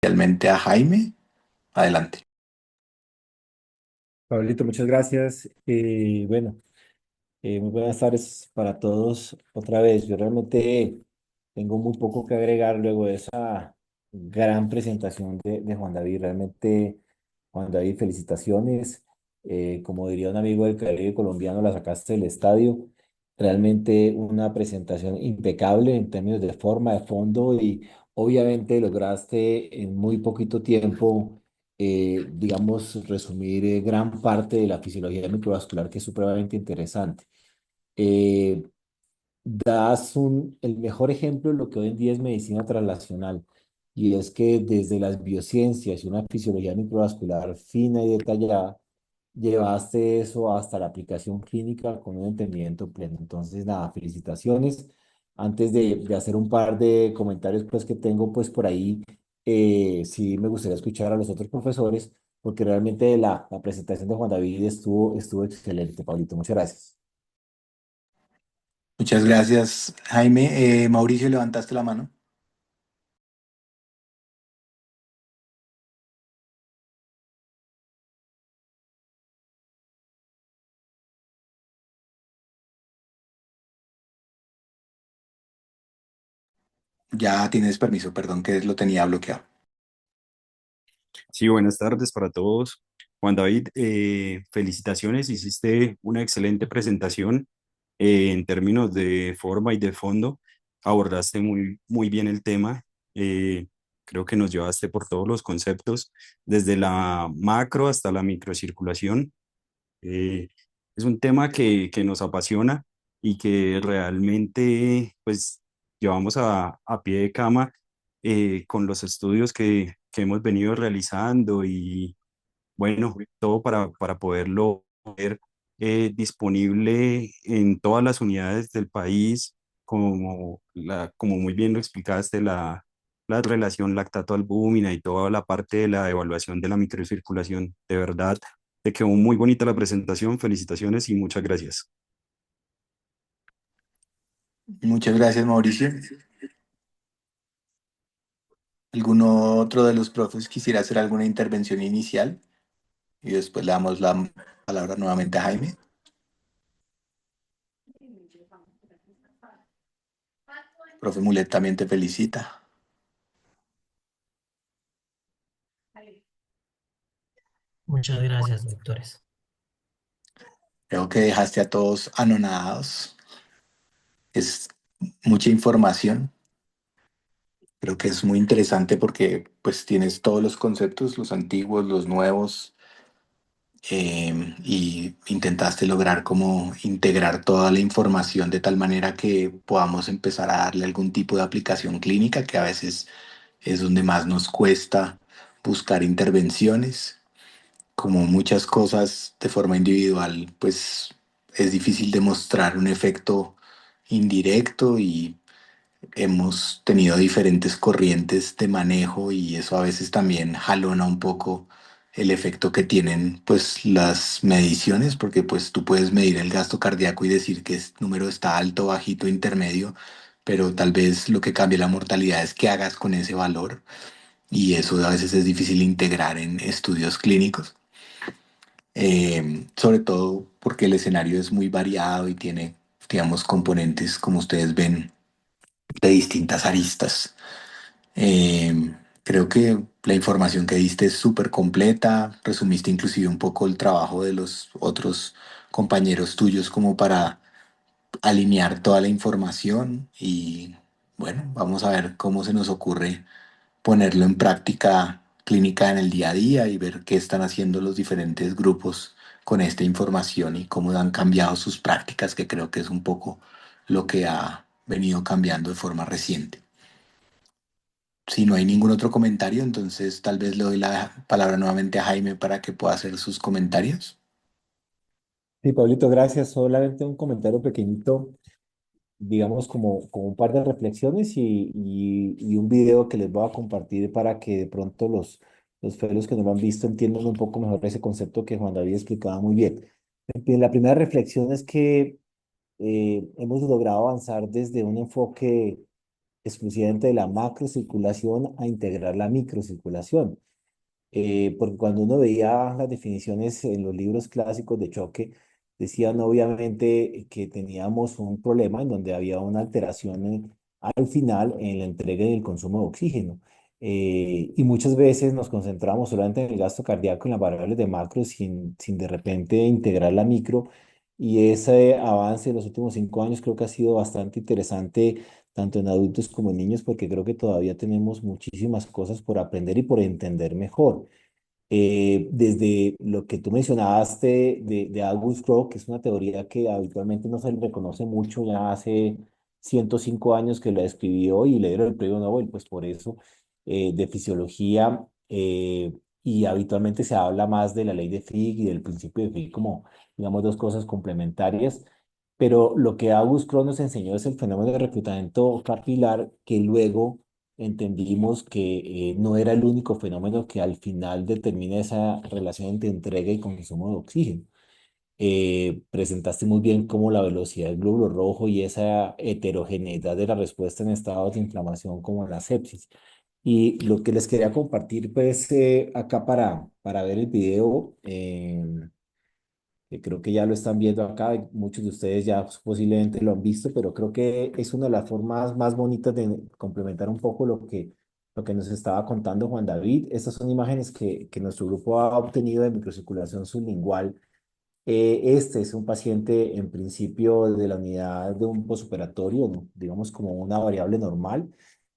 Realmente a Jaime. Adelante. Pablito, muchas gracias. Muy buenas tardes para todos otra vez. Yo realmente tengo muy poco que agregar luego de esa gran presentación de Juan David. Realmente, Juan David, felicitaciones. Como diría un amigo del Caribe colombiano, la sacaste del estadio. Realmente una presentación impecable en términos de forma, de fondo y obviamente lograste en muy poquito tiempo, digamos, resumir gran parte de la fisiología microvascular que es supremamente interesante. Eh, el mejor ejemplo de lo que hoy en día es medicina translacional, y es que desde las biociencias y una fisiología microvascular fina y detallada, llevaste eso hasta la aplicación clínica con un entendimiento pleno. Entonces, nada, felicitaciones. Antes de hacer un par de comentarios pues, que tengo pues, por ahí, sí me gustaría escuchar a los otros profesores, porque realmente la presentación de Juan David estuvo excelente, Pablito. Muchas gracias. Muchas gracias, Jaime. Mauricio, levantaste la mano. Ya tienes permiso, perdón que lo tenía bloqueado. Sí, buenas tardes para todos. Juan David, felicitaciones, hiciste una excelente presentación en términos de forma y de fondo. Abordaste muy bien el tema. Eh, Creo que nos llevaste por todos los conceptos, desde la macro hasta la microcirculación. Eh, es un tema que nos apasiona y que realmente pues llevamos a pie de cama con los estudios que hemos venido realizando y bueno, todo para poderlo ver disponible en todas las unidades del país, como muy bien lo explicaste, la relación lactato-albúmina y toda la parte de la evaluación de la microcirculación. De verdad, te quedó muy bonita la presentación. Felicitaciones y muchas gracias. Muchas gracias, Mauricio. ¿Alguno otro de los profes quisiera hacer alguna intervención inicial? Y después le damos la palabra nuevamente a Jaime. Profe Mulet también te felicita. Muchas gracias, doctores. Creo que dejaste a todos anonadados. Es mucha información. Creo que es muy interesante porque pues tienes todos los conceptos, los antiguos, los nuevos, y intentaste lograr como integrar toda la información de tal manera que podamos empezar a darle algún tipo de aplicación clínica, que a veces es donde más nos cuesta buscar intervenciones. Como muchas cosas de forma individual, pues es difícil demostrar un efecto indirecto y hemos tenido diferentes corrientes de manejo y eso a veces también jalona un poco el efecto que tienen pues las mediciones, porque pues tú puedes medir el gasto cardíaco y decir que este número está alto, bajito, intermedio, pero tal vez lo que cambia la mortalidad es qué hagas con ese valor y eso a veces es difícil integrar en estudios clínicos, sobre todo porque el escenario es muy variado y tiene, digamos, componentes, como ustedes ven, de distintas aristas. Creo que la información que diste es súper completa, resumiste inclusive un poco el trabajo de los otros compañeros tuyos como para alinear toda la información y bueno, vamos a ver cómo se nos ocurre ponerlo en práctica clínica en el día a día y ver qué están haciendo los diferentes grupos con esta información y cómo han cambiado sus prácticas, que creo que es un poco lo que ha venido cambiando de forma reciente. Si no hay ningún otro comentario, entonces tal vez le doy la palabra nuevamente a Jaime para que pueda hacer sus comentarios. Sí, Pablito, gracias. Solamente un comentario pequeñito, digamos, como un par de reflexiones y un video que les voy a compartir para que de pronto los felos que no lo han visto entiendan un poco mejor ese concepto que Juan David explicaba muy bien. La primera reflexión es que hemos logrado avanzar desde un enfoque exclusivamente de la macrocirculación a integrar la microcirculación. Porque cuando uno veía las definiciones en los libros clásicos de choque, decían obviamente que teníamos un problema en donde había una alteración al final en la entrega y el consumo de oxígeno. Y muchas veces nos concentramos solamente en el gasto cardíaco, en las variables de macro, sin de repente integrar la micro. Y ese avance en los últimos 5 años creo que ha sido bastante interesante, tanto en adultos como en niños, porque creo que todavía tenemos muchísimas cosas por aprender y por entender mejor. Desde lo que tú mencionabas de August Crowe, que es una teoría que habitualmente no se le reconoce mucho, ya hace 105 años que la escribió y le dieron el premio Nobel, pues por eso, de fisiología, y habitualmente se habla más de la ley de Fick y del principio de Fick como, digamos, dos cosas complementarias. Pero lo que August Crowe nos enseñó es el fenómeno de reclutamiento capilar, que luego entendimos que no era el único fenómeno que al final determina esa relación entre entrega y consumo de oxígeno. Presentaste muy bien cómo la velocidad del glóbulo rojo y esa heterogeneidad de la respuesta en estados de inflamación como la sepsis. Y lo que les quería compartir, pues, acá para ver el video, que creo que ya lo están viendo acá, y muchos de ustedes ya posiblemente lo han visto, pero creo que es una de las formas más bonitas de complementar un poco lo que nos estaba contando Juan David. Estas son imágenes que nuestro grupo ha obtenido de microcirculación sublingual. Este es un paciente en principio de la unidad de un posoperatorio, ¿no? Digamos como una variable normal.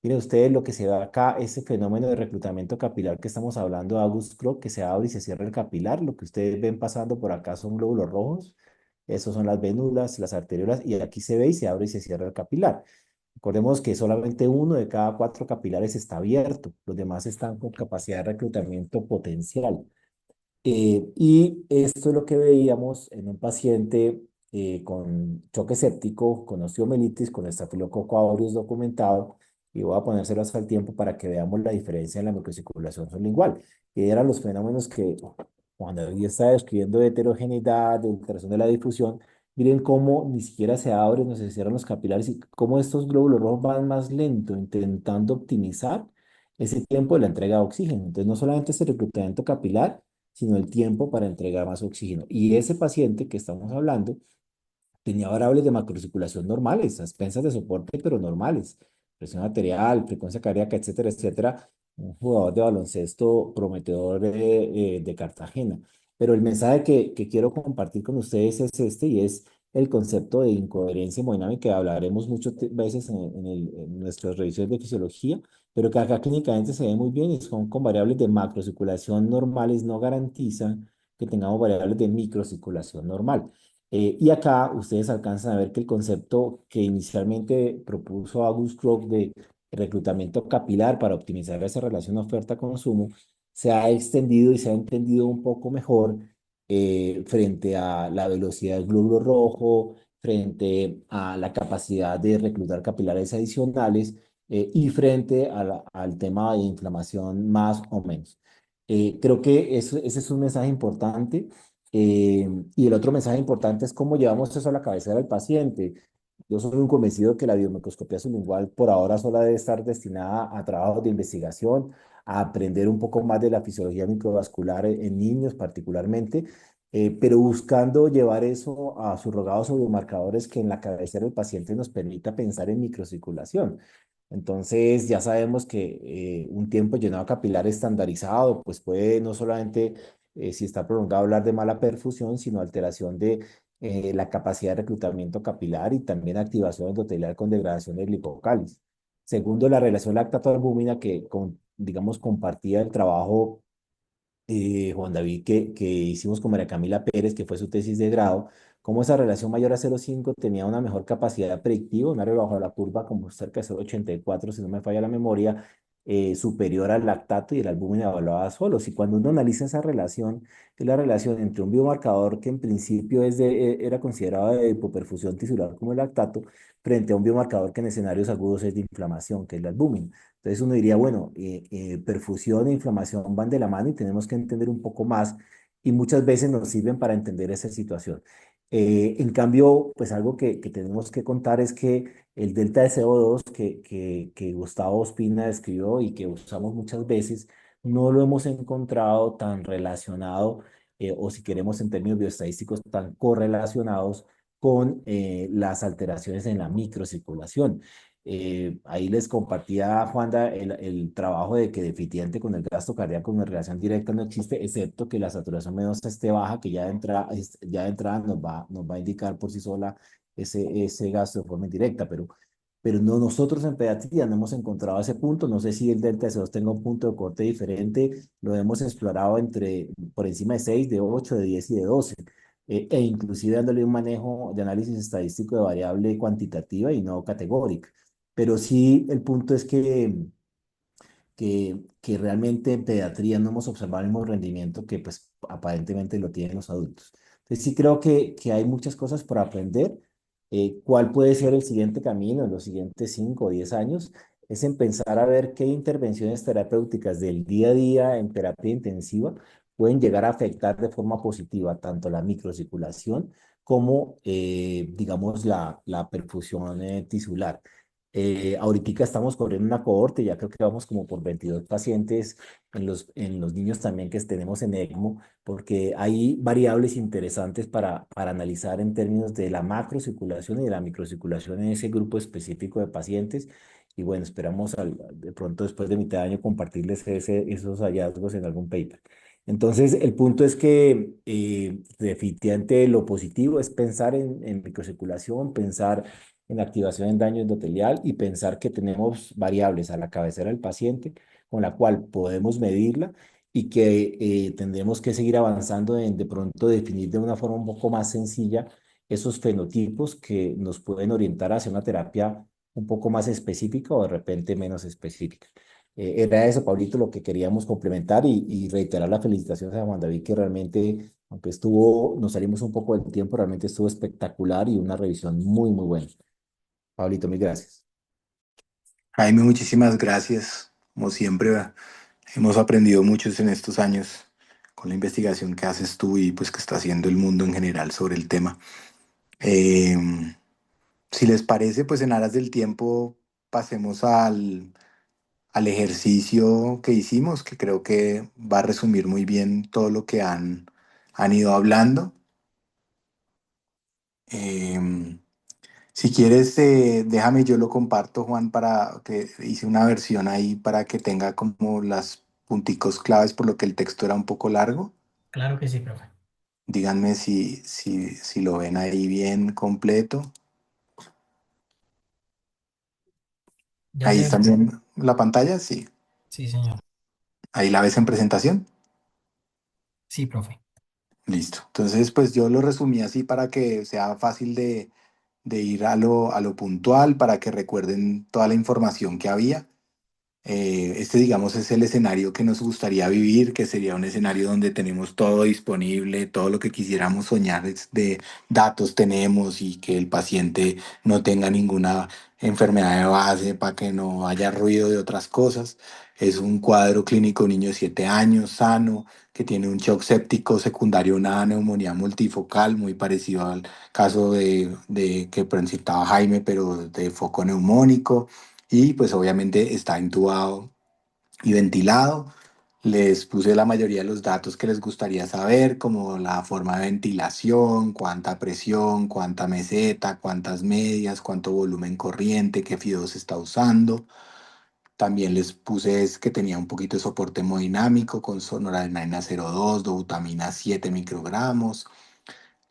Miren ustedes lo que se ve acá, ese fenómeno de reclutamiento capilar que estamos hablando de August Crowe, que se abre y se cierra el capilar. Lo que ustedes ven pasando por acá son glóbulos rojos. Esos son las vénulas, las arteriolas, y aquí se ve y se abre y se cierra el capilar. Recordemos que solamente uno de cada 4 capilares está abierto, los demás están con capacidad de reclutamiento potencial. Y esto es lo que veíamos en un paciente con choque séptico, con osteomelitis, con estafilococo aureus documentado, y voy a ponérselos al tiempo para que veamos la diferencia en la microcirculación sublingual. Y eran los fenómenos que cuando hoy está describiendo de heterogeneidad, de alteración de la difusión, miren cómo ni siquiera se abren, no se cierran los capilares y cómo estos glóbulos rojos van más lento, intentando optimizar ese tiempo de la entrega de oxígeno. Entonces, no solamente es el reclutamiento capilar, sino el tiempo para entregar más oxígeno. Y ese paciente que estamos hablando tenía variables de macrocirculación normales, a expensas de soporte, pero normales. Presión arterial, frecuencia cardíaca, etcétera, etcétera. Un jugador de baloncesto prometedor de Cartagena. Pero el mensaje que quiero compartir con ustedes es este, y es el concepto de incoherencia hemodinámica, que hablaremos muchas veces en nuestras revisiones de fisiología, pero que acá clínicamente se ve muy bien y son con variables de macrocirculación normales, no garantizan que tengamos variables de microcirculación normal. Y acá ustedes alcanzan a ver que el concepto que inicialmente propuso August Crowe de reclutamiento capilar para optimizar esa relación oferta-consumo se ha extendido y se ha entendido un poco mejor frente a la velocidad del glóbulo rojo, frente a la capacidad de reclutar capilares adicionales, y frente al tema de inflamación más o menos. Creo que ese es un mensaje importante. Y el otro mensaje importante es cómo llevamos eso a la cabecera del paciente. Yo soy un convencido que la biomicroscopía sublingual por ahora solo debe estar destinada a trabajos de investigación, a aprender un poco más de la fisiología microvascular en niños particularmente, pero buscando llevar eso a surrogados o biomarcadores que en la cabecera del paciente nos permita pensar en microcirculación. Entonces ya sabemos que un tiempo llenado capilar estandarizado pues puede no solamente, si está prolongado, hablar de mala perfusión, sino alteración de la capacidad de reclutamiento capilar y también activación endotelial con degradación de glicocalis. Segundo, la relación lactato-albúmina que, digamos, compartía el trabajo Juan David, que hicimos con María Camila Pérez, que fue su tesis de grado, cómo esa relación mayor a 0,5 tenía una mejor capacidad predictiva, una área bajo la curva como cerca de 0,84, si no me falla la memoria, superior al lactato y el albúmina evaluada solos. Y cuando uno analiza esa relación, es la relación entre un biomarcador que en principio era considerado de hipoperfusión tisular como el lactato, frente a un biomarcador que en escenarios agudos es de inflamación, que es la albúmina. Entonces uno diría, bueno, perfusión e inflamación van de la mano y tenemos que entender un poco más y muchas veces nos sirven para entender esa situación. En cambio, pues algo que tenemos que contar es que el delta de CO2 que Gustavo Ospina describió y que usamos muchas veces, no lo hemos encontrado tan relacionado, o si queremos en términos bioestadísticos, tan correlacionados con las alteraciones en la microcirculación. Ahí les compartía, Juanda, el trabajo de que deficiente con el gasto cardíaco en relación directa no existe, excepto que la saturación venosa esté baja, que ya de entrada nos va a indicar por sí sola ese gasto de forma indirecta, pero no, nosotros en pediatría no hemos encontrado ese punto. No sé si el delta S2 tenga un punto de corte diferente, lo hemos explorado por encima de 6 de 8 de 10 y de 12, e inclusive dándole un manejo de análisis estadístico de variable cuantitativa y no categórica. Pero sí, el punto es que realmente en pediatría no hemos observado el mismo rendimiento que pues aparentemente lo tienen los adultos. Entonces sí creo que hay muchas cosas por aprender. ¿Cuál puede ser el siguiente camino en los siguientes 5 o 10 años? Es en pensar a ver qué intervenciones terapéuticas del día a día en terapia intensiva pueden llegar a afectar de forma positiva tanto la microcirculación como, digamos, la perfusión tisular. Ahorita estamos corriendo una cohorte, ya creo que vamos como por 22 pacientes en los niños también que tenemos en ECMO, porque hay variables interesantes para analizar en términos de la macrocirculación y de la microcirculación en ese grupo específico de pacientes. Y bueno, esperamos de pronto después de mitad de año compartirles esos hallazgos en algún paper. Entonces, el punto es que definitivamente lo positivo es pensar en microcirculación, pensar en activación en daño endotelial y pensar que tenemos variables a la cabecera del paciente con la cual podemos medirla y que tendremos que seguir avanzando en de pronto definir de una forma un poco más sencilla esos fenotipos que nos pueden orientar hacia una terapia un poco más específica o de repente menos específica. Era eso, Pablito, lo que queríamos complementar y reiterar las felicitaciones a Juan David, que realmente, aunque nos salimos un poco del tiempo, realmente estuvo espectacular y una revisión muy, muy buena. Pablito, mil gracias. Jaime, muchísimas gracias. Como siempre, hemos aprendido muchos en estos años con la investigación que haces tú y pues que está haciendo el mundo en general sobre el tema. Eh, si les parece, pues en aras del tiempo pasemos al ejercicio que hicimos, que creo que va a resumir muy bien todo lo que han ido hablando. Eh, si quieres, déjame, yo lo comparto, Juan, para que hice una versión ahí para que tenga como las punticos claves, por lo que el texto era un poco largo. Claro que sí, profe. Díganme si lo ven ahí bien completo. Ya Ahí le... está bien la pantalla, sí. Sí, señor. Ahí la ves en presentación. Sí, profe. Listo. Entonces, pues yo lo resumí así para que sea fácil de ir a lo puntual, para que recuerden toda la información que había. Este, digamos, es el escenario que nos gustaría vivir, que sería un escenario donde tenemos todo disponible, todo lo que quisiéramos soñar de datos tenemos y que el paciente no tenga ninguna enfermedad de base para que no haya ruido de otras cosas. Es un cuadro clínico, un niño de 7 años, sano, que tiene un shock séptico secundario, una neumonía multifocal, muy parecido al caso de que presentaba Jaime, pero de foco neumónico y pues obviamente está intubado y ventilado. Les puse la mayoría de los datos que les gustaría saber, como la forma de ventilación, cuánta presión, cuánta meseta, cuántas medias, cuánto volumen corriente, qué FIO2 está usando. También les puse que tenía un poquito de soporte hemodinámico con noradrenalina 0,2, dobutamina 7 microgramos.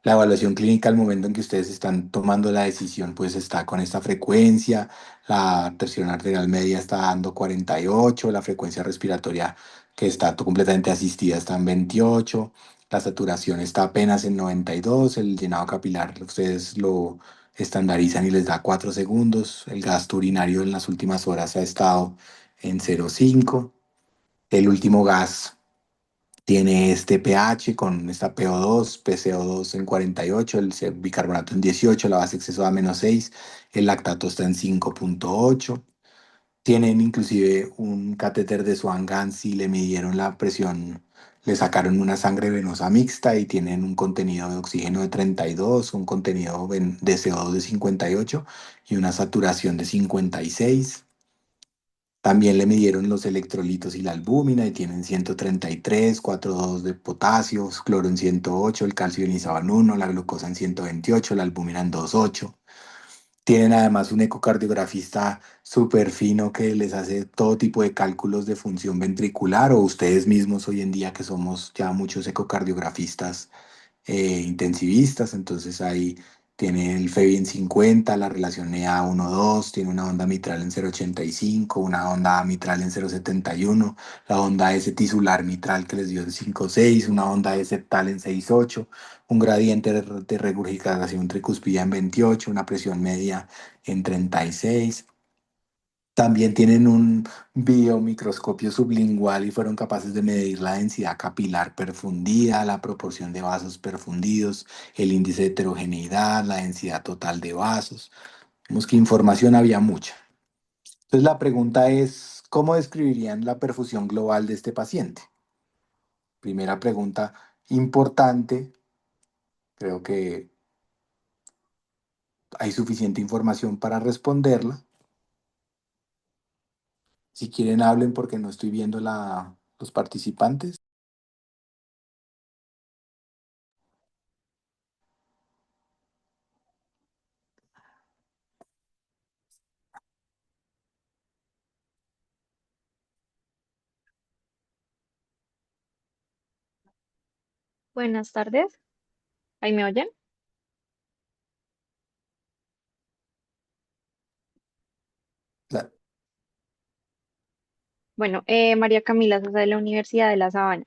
La evaluación clínica al momento en que ustedes están tomando la decisión, pues está con esta frecuencia. La tensión arterial media está dando 48, la frecuencia respiratoria que está completamente asistida está en 28, la saturación está apenas en 92, el llenado capilar ustedes lo estandarizan y les da 4 segundos, el gasto urinario en las últimas horas ha estado en 0,5, el último gas tiene este pH con esta PO2, PCO2 en 48, el bicarbonato en 18, la base exceso a -6, el lactato está en 5,8. Tienen inclusive un catéter de Swan-Ganz y le midieron la presión Le sacaron una sangre venosa mixta y tienen un contenido de oxígeno de 32, un contenido de CO2 de 58 y una saturación de 56. También le midieron los electrolitos y la albúmina y tienen 133, 4,2 de potasio, cloro en 108, el calcio ionizado en 1, la glucosa en 128, la albúmina en 2,8. Tienen además un ecocardiografista súper fino que les hace todo tipo de cálculos de función ventricular, o ustedes mismos hoy en día que somos ya muchos ecocardiografistas intensivistas. Entonces ahí tiene el FEBI en 50, la relación EA1-2, tiene una onda mitral en 0,85, una onda mitral en 0,71, la onda S tisular mitral que les dio en 5,6, una onda S septal en 6,8, un gradiente de regurgitación tricuspidea en 28, una presión media en 36. También tienen un biomicroscopio sublingual y fueron capaces de medir la densidad capilar perfundida, la proporción de vasos perfundidos, el índice de heterogeneidad, la densidad total de vasos. Vemos que información había mucha. Entonces la pregunta es, ¿cómo describirían la perfusión global de este paciente? Primera pregunta importante, creo que hay suficiente información para responderla. Si quieren hablen porque no estoy viendo los participantes. Buenas tardes, ¿ahí me oyen? La- Bueno, María Camila Sosa de la Universidad de La Sabana.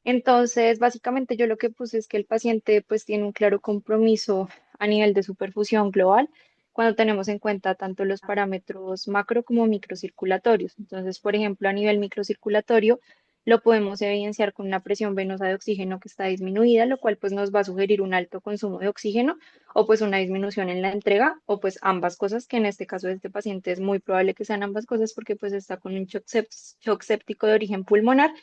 Entonces, básicamente yo lo que puse es que el paciente pues tiene un claro compromiso a nivel de su perfusión global cuando tenemos en cuenta tanto los parámetros macro como microcirculatorios. Entonces, por ejemplo, a nivel microcirculatorio lo podemos evidenciar con una presión venosa de oxígeno que está disminuida, lo cual pues nos va a sugerir un alto consumo de oxígeno o pues una disminución en la entrega o pues ambas cosas, que en este caso de este paciente es muy probable que sean ambas cosas porque pues está con un shock séptico de origen pulmonar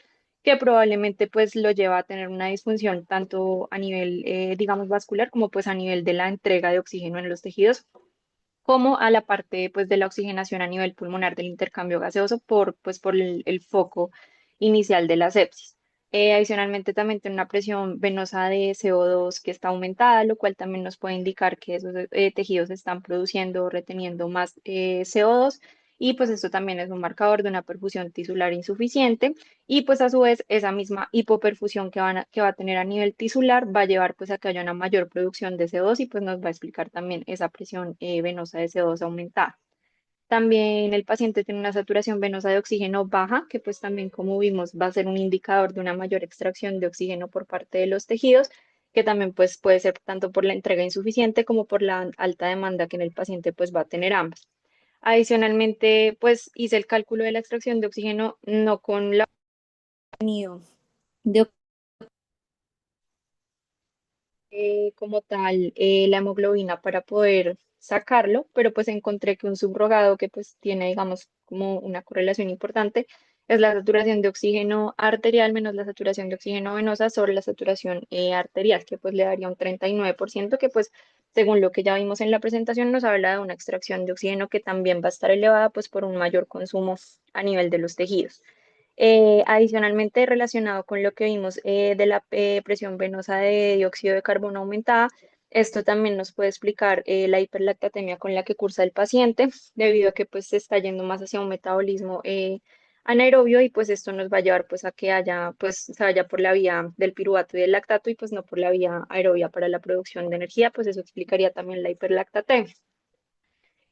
que probablemente pues lo lleva a tener una disfunción tanto a nivel, digamos, vascular como pues a nivel de la entrega de oxígeno en los tejidos, como a la parte pues de la oxigenación a nivel pulmonar del intercambio gaseoso por el foco inicial de la sepsis. Adicionalmente también tiene una presión venosa de CO2 que está aumentada, lo cual también nos puede indicar que esos tejidos están produciendo o reteniendo más CO2 y pues esto también es un marcador de una perfusión tisular insuficiente y pues a su vez esa misma hipoperfusión que va a tener a nivel tisular va a llevar pues a que haya una mayor producción de CO2 y pues nos va a explicar también esa presión venosa de CO2 aumentada. También el paciente tiene una saturación venosa de oxígeno baja, que pues también como vimos va a ser un indicador de una mayor extracción de oxígeno por parte de los tejidos, que también pues puede ser tanto por la entrega insuficiente como por la alta demanda que en el paciente pues va a tener ambas. Adicionalmente, pues hice el cálculo de la extracción de oxígeno no con la de como tal la hemoglobina para poder sacarlo, pero pues encontré que un subrogado que pues tiene, digamos, como una correlación importante es la saturación de oxígeno arterial menos la saturación de oxígeno venosa sobre la saturación arterial, que pues le daría un 39%, que pues según lo que ya vimos en la presentación nos habla de una extracción de oxígeno que también va a estar elevada pues por un mayor consumo a nivel de los tejidos. Adicionalmente, relacionado con lo que vimos de la presión venosa de dióxido de carbono aumentada, esto también nos puede explicar la hiperlactatemia con la que cursa el paciente, debido a que pues se está yendo más hacia un metabolismo anaerobio y pues esto nos va a llevar pues a que haya pues se vaya por la vía del piruvato y del lactato y pues no por la vía aerobia para la producción de energía, pues eso explicaría también la hiperlactatemia.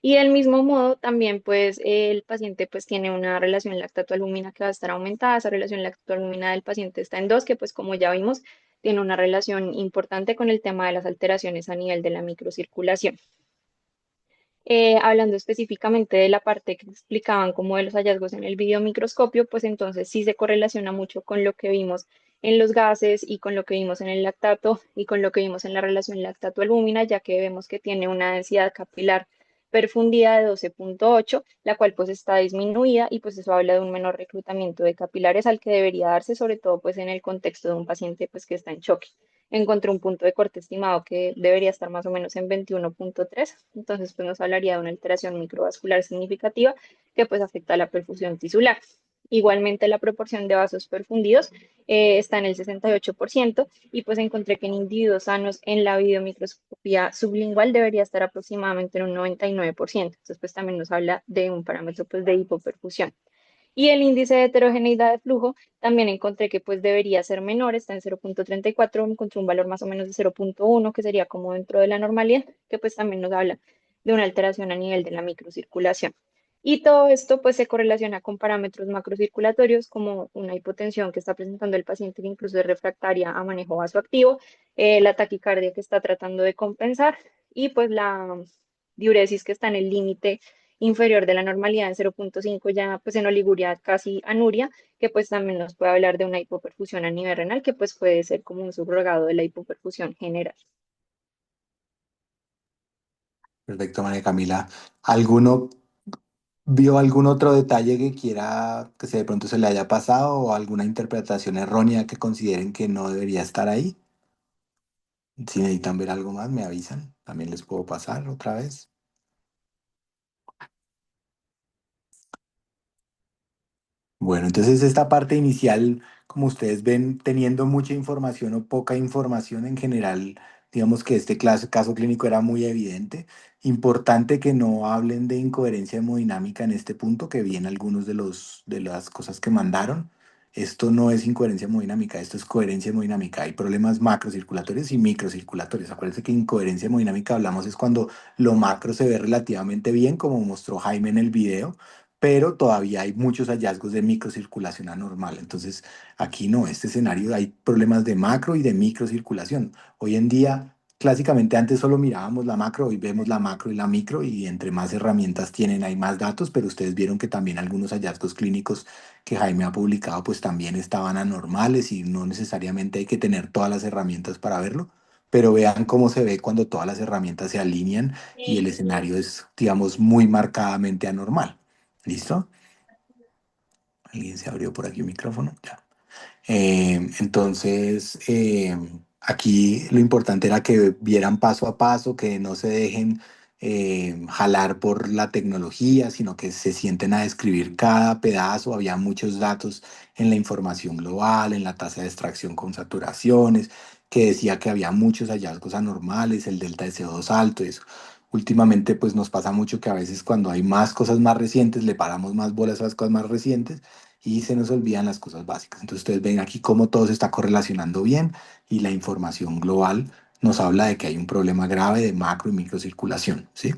Y del mismo modo, también pues el paciente pues tiene una relación lactato-albúmina que va a estar aumentada. Esa relación lactato-albúmina del paciente está en 2, que pues como ya vimos, tiene una relación importante con el tema de las alteraciones a nivel de la microcirculación. Hablando específicamente de la parte que explicaban como de los hallazgos en el videomicroscopio, pues entonces sí se correlaciona mucho con lo que vimos en los gases y con lo que vimos en el lactato y con lo que vimos en la relación lactato-albúmina, ya que vemos que tiene una densidad capilar perfundida de 12,8, la cual pues está disminuida y pues eso habla de un menor reclutamiento de capilares al que debería darse, sobre todo pues en el contexto de un paciente pues que está en choque. Encontré un punto de corte estimado que debería estar más o menos en 21,3, entonces pues nos hablaría de una alteración microvascular significativa que pues afecta a la perfusión tisular. Igualmente la proporción de vasos perfundidos está en el 68% y pues encontré que en individuos sanos en la videomicroscopía sublingual debería estar aproximadamente en un 99%. Entonces pues también nos habla de un parámetro pues de hipoperfusión. Y el índice de heterogeneidad de flujo también encontré que pues debería ser menor, está en 0,34, encontré un valor más o menos de 0,1 que sería como dentro de la normalidad, que pues también nos habla de una alteración a nivel de la microcirculación. Y todo esto pues se correlaciona con parámetros macrocirculatorios como una hipotensión que está presentando el paciente que incluso es refractaria a manejo vasoactivo, la taquicardia que está tratando de compensar y pues la diuresis que está en el límite inferior de la normalidad en 0,5 ya pues en oliguria casi anuria, que pues también nos puede hablar de una hipoperfusión a nivel renal que pues puede ser como un subrogado de la hipoperfusión general. Perfecto, María Camila. ¿Alguno vio algún otro detalle que quiera que de pronto se le haya pasado o alguna interpretación errónea que consideren que no debería estar ahí? Si necesitan ver algo más, me avisan. También les puedo pasar otra vez. Bueno, entonces esta parte inicial, como ustedes ven, teniendo mucha información o poca información en general, digamos que este caso clínico era muy evidente. Importante que no hablen de incoherencia hemodinámica en este punto, que vi en algunos de las cosas que mandaron. Esto no es incoherencia hemodinámica, esto es coherencia hemodinámica. Hay problemas macrocirculatorios y microcirculatorios. Acuérdense que incoherencia hemodinámica hablamos es cuando lo macro se ve relativamente bien, como mostró Jaime en el video, pero todavía hay muchos hallazgos de microcirculación anormal. Entonces, aquí no, este escenario hay problemas de macro y de microcirculación. Hoy en día, clásicamente antes solo mirábamos la macro, hoy vemos la macro y la micro y entre más herramientas tienen hay más datos, pero ustedes vieron que también algunos hallazgos clínicos que Jaime ha publicado pues también estaban anormales y no necesariamente hay que tener todas las herramientas para verlo. Pero vean cómo se ve cuando todas las herramientas se alinean y el escenario es, digamos, muy marcadamente anormal. ¿Listo? ¿Alguien se abrió por aquí un micrófono? Ya. Entonces, aquí lo importante era que vieran paso a paso, que no se dejen jalar por la tecnología, sino que se sienten a describir cada pedazo. Había muchos datos en la información global, en la tasa de extracción con saturaciones, que decía que había muchos hallazgos anormales, el delta de CO2 alto, eso. Últimamente, pues nos pasa mucho que a veces cuando hay más cosas más recientes, le paramos más bolas a las cosas más recientes y se nos olvidan las cosas básicas. Entonces ustedes ven aquí cómo todo se está correlacionando bien y la información global nos habla de que hay un problema grave de macro y microcirculación, ¿sí?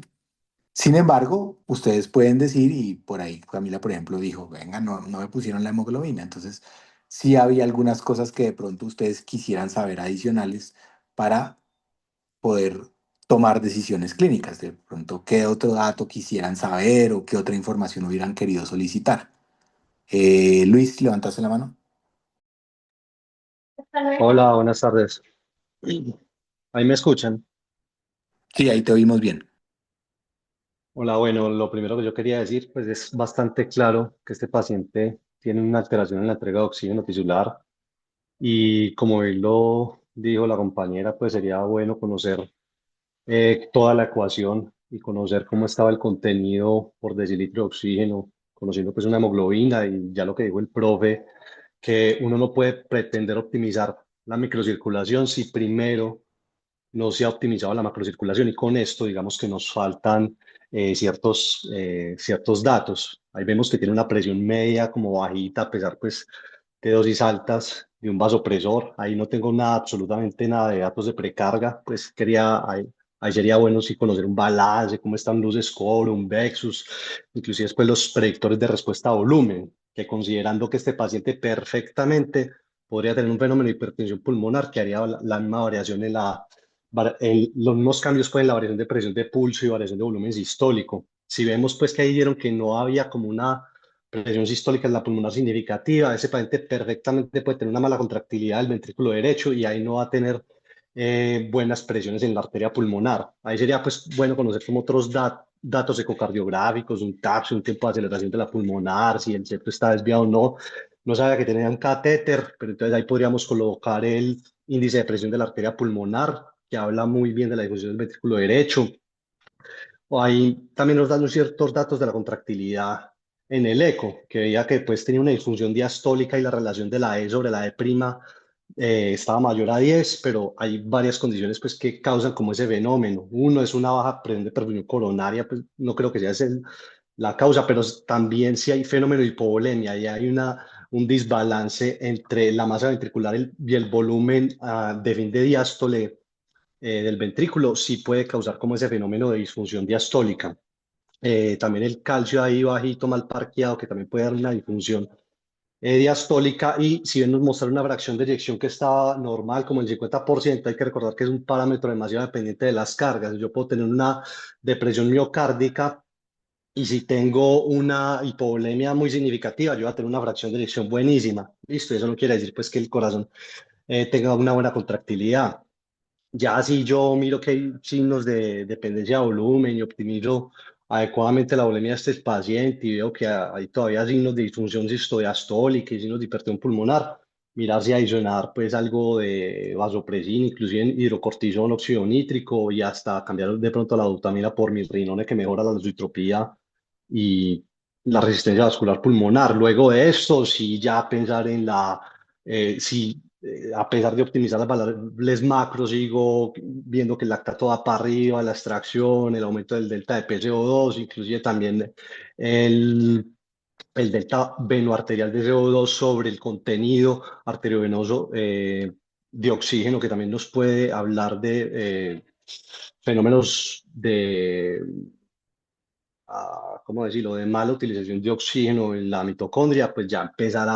Sin embargo, ustedes pueden decir, y por ahí Camila, por ejemplo, dijo, venga, no me pusieron la hemoglobina. Entonces, sí había algunas cosas que de pronto ustedes quisieran saber adicionales para poder tomar decisiones clínicas. De pronto, ¿qué otro dato quisieran saber o qué otra información hubieran querido solicitar? Luis, levantaste la mano. Hola, buenas tardes. ¿Ahí me escuchan? Sí, ahí te oímos bien. Hola, bueno, lo primero que yo quería decir, pues es bastante claro que este paciente tiene una alteración en la entrega de oxígeno tisular y como él lo dijo la compañera, pues sería bueno conocer toda la ecuación y conocer cómo estaba el contenido por decilitro de oxígeno, conociendo pues una hemoglobina y ya lo que dijo el profe, que uno no puede pretender optimizar la microcirculación si primero no se ha optimizado la macrocirculación y con esto digamos que nos faltan ciertos datos. Ahí vemos que tiene una presión media como bajita a pesar pues de dosis altas de un vasopresor. Ahí no tengo nada, absolutamente nada de datos de precarga. Pues ahí sería bueno sí conocer un balance, cómo están luz score, un Vexus, inclusive después los predictores de respuesta a volumen, que considerando que este paciente perfectamente podría tener un fenómeno de hipertensión pulmonar que haría la misma variación en los mismos cambios pues, en la variación de presión de pulso y variación de volumen sistólico. Si vemos pues que ahí dieron que no había como una presión sistólica en la pulmonar significativa, ese paciente perfectamente puede tener una mala contractilidad del ventrículo derecho y ahí no va a tener buenas presiones en la arteria pulmonar. Ahí sería pues bueno conocer como otros datos ecocardiográficos, un TAPS, un tiempo de aceleración de la pulmonar, si el septo está desviado o no. No sabía que tenía un catéter, pero entonces ahí podríamos colocar el índice de presión de la arteria pulmonar, que habla muy bien de la difusión del ventrículo derecho. O ahí también nos dan unos ciertos datos de la contractilidad en el eco, que veía que pues tenía una disfunción diastólica y la relación de la E sobre la E' estaba mayor a 10, pero hay varias condiciones pues que causan como ese fenómeno. Uno es una baja presión de perfusión coronaria, pues no creo que sea la causa, pero también si hay fenómeno de hipovolemia y hay un desbalance entre la masa ventricular y el volumen de fin de diástole del ventrículo, sí puede causar como ese fenómeno de disfunción diastólica. También el calcio ahí bajito, mal parqueado, que también puede dar una disfunción diastólica. Y si bien nos mostraron una fracción de eyección que estaba normal, como el 50%, hay que recordar que es un parámetro demasiado dependiente de las cargas. Yo puedo tener una depresión miocárdica y si tengo una hipovolemia muy significativa, yo voy a tener una fracción de eyección buenísima. Listo, eso no quiere decir pues que el corazón tenga una buena contractilidad. Ya si yo miro que hay signos de dependencia de volumen y optimizo adecuadamente la volemia de este paciente y veo que hay todavía signos de disfunción sistodiastólica y signos de hipertensión pulmonar, mirar si adicionar pues algo de vasopresina, inclusive hidrocortisona, óxido nítrico y hasta cambiar de pronto la dobutamina por mirrinone que mejora la lusitropía y la resistencia vascular pulmonar. Luego de esto, sí ya pensar en si a pesar de optimizar las variables macro, sigo viendo que el lactato va para arriba, la extracción, el aumento del delta de PCO2, inclusive también el, el delta venoarterial de CO2 sobre el contenido arteriovenoso de oxígeno, que también nos puede hablar de fenómenos de ¿cómo decirlo?, de mala utilización de oxígeno en la mitocondria, pues ya empezar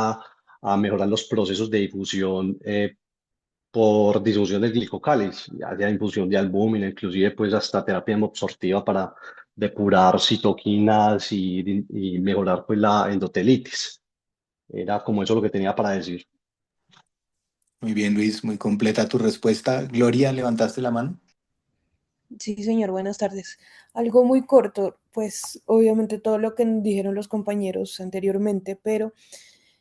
a mejorar los procesos de difusión por disfunción de glicocáliz, ya sea infusión de albúmina, inclusive pues hasta terapia hemoabsortiva para depurar citoquinas y mejorar pues la endotelitis. Era como eso lo que tenía para decir. Muy bien, Luis, muy completa tu respuesta. Gloria, ¿levantaste la mano? Sí, señor, buenas tardes. Algo muy corto, pues obviamente todo lo que dijeron los compañeros anteriormente, pero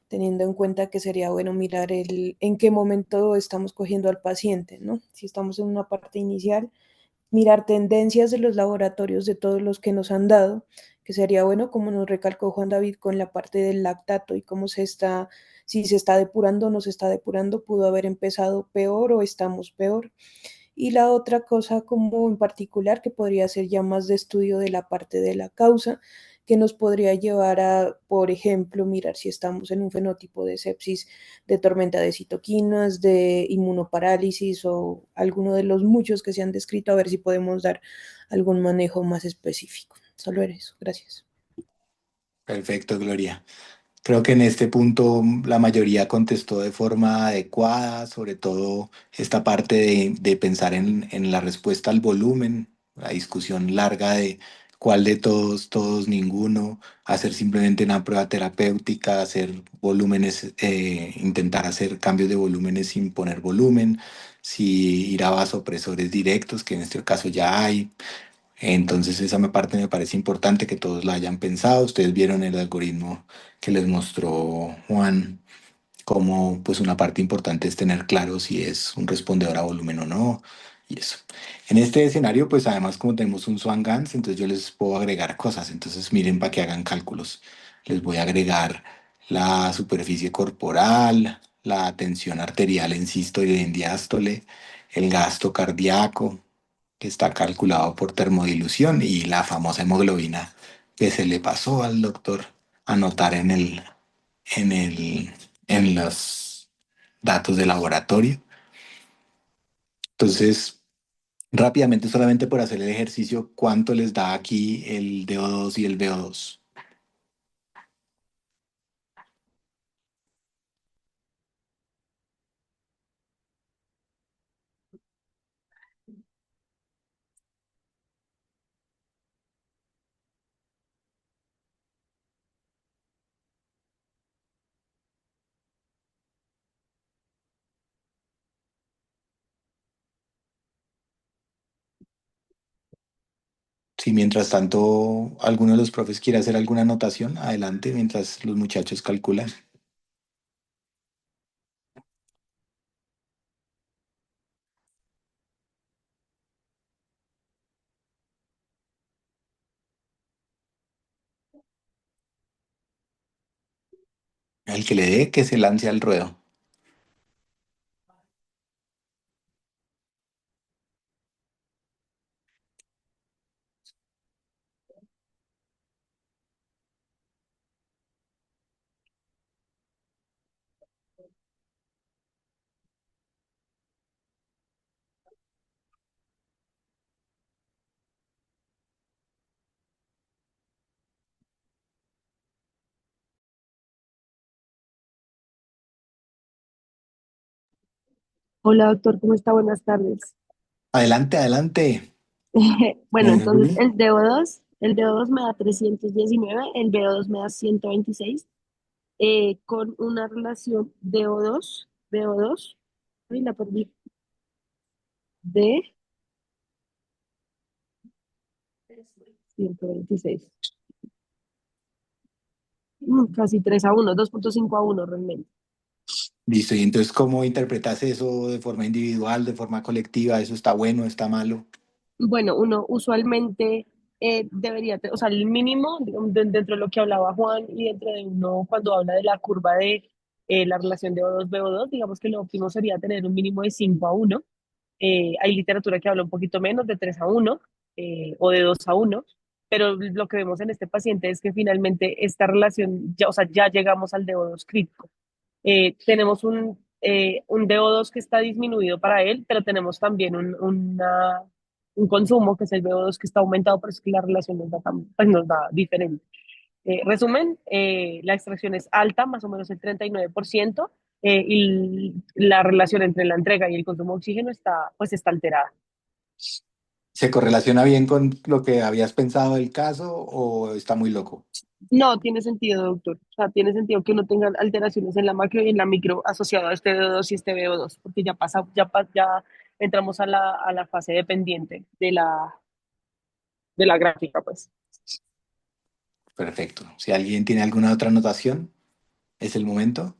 teniendo en cuenta que sería bueno mirar en qué momento estamos cogiendo al paciente, ¿no? Si estamos en una parte inicial, mirar tendencias de los laboratorios de todos los que nos han dado, que sería bueno, como nos recalcó Juan David, con la parte del lactato y cómo si se está depurando o no se está depurando, pudo haber empezado peor o estamos peor. Y la otra cosa como en particular que podría ser ya más de estudio de la parte de la causa, que nos podría llevar a, por ejemplo, mirar si estamos en un fenotipo de sepsis, de tormenta de citoquinas, de inmunoparálisis o alguno de los muchos que se han descrito, a ver si podemos dar algún manejo más específico. Solo era eso. Gracias. Perfecto, Gloria. Creo que en este punto la mayoría contestó de forma adecuada, sobre todo esta parte de pensar en la respuesta al volumen, la discusión larga de cuál de todos, todos, ninguno, hacer simplemente una prueba terapéutica, hacer volúmenes, intentar hacer cambios de volúmenes sin poner volumen, si ir a vasopresores directos, que en este caso ya hay. Entonces parte me parece importante que todos la hayan pensado. Ustedes vieron el algoritmo que les mostró Juan, como pues una parte importante es tener claro si es un respondedor a volumen o no, y eso. En este escenario, pues además como tenemos un Swan Gans, entonces yo les puedo agregar cosas. Entonces miren para que hagan cálculos. Les voy a agregar la superficie corporal, la tensión arterial en sístole y en diástole, el gasto cardíaco, que está calculado por termodilución, y la famosa hemoglobina que se le pasó al doctor a anotar en el, en los datos de laboratorio. Entonces, rápidamente, solamente por hacer el ejercicio, ¿cuánto les da aquí el DO2 y el VO2? Si mientras tanto alguno de los profes quiere hacer alguna anotación, adelante, mientras los muchachos calculan. El que le dé, que se lance al ruedo. Hola doctor, ¿cómo está? Buenas tardes. Adelante, adelante. Bueno, Bueno, entonces Juli. el DO2 me da 319, el BO2 me da 126, con una relación DO2, ay, la perdí, de 126. Casi 3-1, 2,5-1 realmente. Listo, y entonces, ¿cómo interpretas eso de forma individual, de forma colectiva? ¿Eso está bueno, está malo? Bueno, uno usualmente debería, o sea, el mínimo, digamos, dentro de lo que hablaba Juan y dentro de uno cuando habla de la curva de la relación de O2-BO2, digamos que lo óptimo sería tener un mínimo de 5-1. Hay literatura que habla un poquito menos, de 3-1 o de 2-1, pero lo que vemos en este paciente es que finalmente esta relación, ya, o sea, ya llegamos al DO2 crítico. Tenemos un DO2 que está disminuido para él, pero tenemos también un consumo, que es el VO2 que está aumentado, pero es que la relación pues nos da diferente. Resumen, la extracción es alta, más o menos el 39%, y la relación entre la entrega y el consumo de oxígeno pues está alterada. ¿Se correlaciona bien con lo que habías pensado del caso o está muy loco? No, tiene sentido, doctor. O sea, tiene sentido que uno tenga alteraciones en la macro y en la micro asociado a este DO2 y este VO2, porque ya entramos a la fase dependiente de la gráfica, pues. Perfecto. Si alguien tiene alguna otra anotación, es el momento.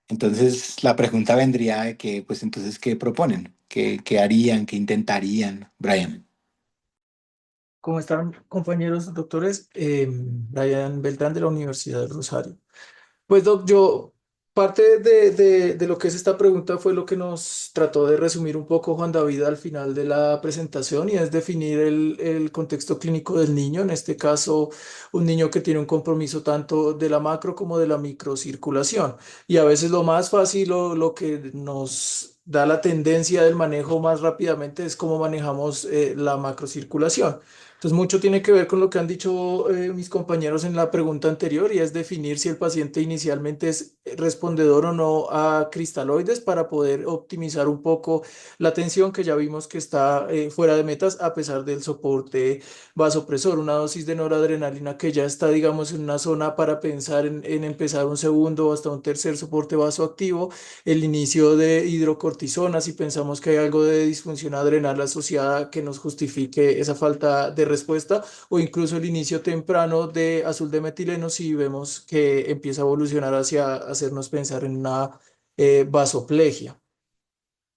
Entonces, la pregunta vendría de que, pues entonces, ¿qué proponen? ¿Qué harían? ¿Qué intentarían? Brian. ¿Cómo están, compañeros doctores? Brian Beltrán de la Universidad del Rosario. Pues, Doc, yo, parte de lo que es esta pregunta fue lo que nos trató de resumir un poco Juan David al final de la presentación y es definir el contexto clínico del niño, en este caso, un niño que tiene un compromiso tanto de la macro como de la microcirculación. Y a veces lo más fácil o lo que nos da la tendencia del manejo más rápidamente es cómo manejamos la macrocirculación. Entonces, mucho tiene que ver con lo que han dicho mis compañeros en la pregunta anterior y es definir si el paciente inicialmente es respondedor o no a cristaloides para poder optimizar un poco la tensión que ya vimos que está fuera de metas a pesar del soporte vasopresor, una dosis de noradrenalina que ya está, digamos, en una zona para pensar en empezar un segundo o hasta un tercer soporte vasoactivo, el inicio de hidrocortisona, si pensamos que hay algo de disfunción adrenal asociada que nos justifique esa falta de respuesta, o incluso el inicio temprano de azul de metileno si vemos que empieza a evolucionar hacia hacernos pensar en una vasoplegia.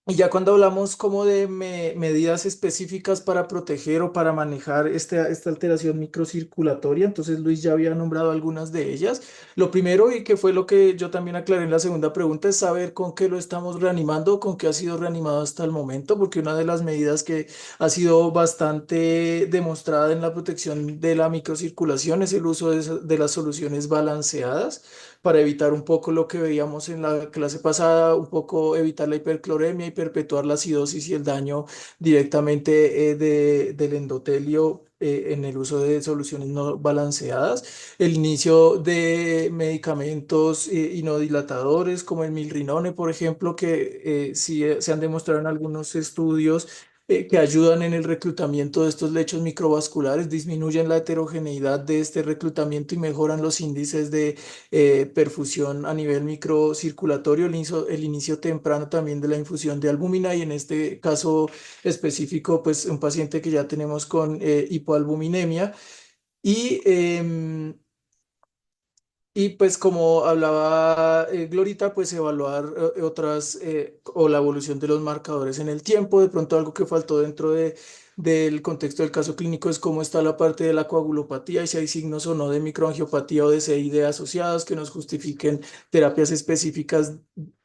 Y ya cuando hablamos como de medidas específicas para proteger o para manejar esta alteración microcirculatoria, entonces Luis ya había nombrado algunas de ellas. Lo primero, y que fue lo que yo también aclaré en la segunda pregunta, es saber con qué lo estamos reanimando, con qué ha sido reanimado hasta el momento, porque una de las medidas que ha sido bastante demostrada en la protección de la microcirculación es el uso de las soluciones balanceadas para evitar un poco lo que veíamos en la clase pasada, un poco evitar la hipercloremia y perpetuar la acidosis y el daño directamente del endotelio en el uso de soluciones no balanceadas, el inicio de medicamentos inodilatadores como el milrinone, por ejemplo, que sí se han demostrado en algunos estudios que ayudan en el reclutamiento de estos lechos microvasculares, disminuyen la heterogeneidad de este reclutamiento y mejoran los índices de perfusión a nivel microcirculatorio, el inicio temprano también de la infusión de albúmina y en este caso específico, pues un paciente que ya tenemos con hipoalbuminemia. Y y pues como hablaba Glorita, pues evaluar otras o la evolución de los marcadores en el tiempo. De pronto algo que faltó del contexto del caso clínico es cómo está la parte de la coagulopatía y si hay signos o no de microangiopatía o de CID asociados que nos justifiquen terapias específicas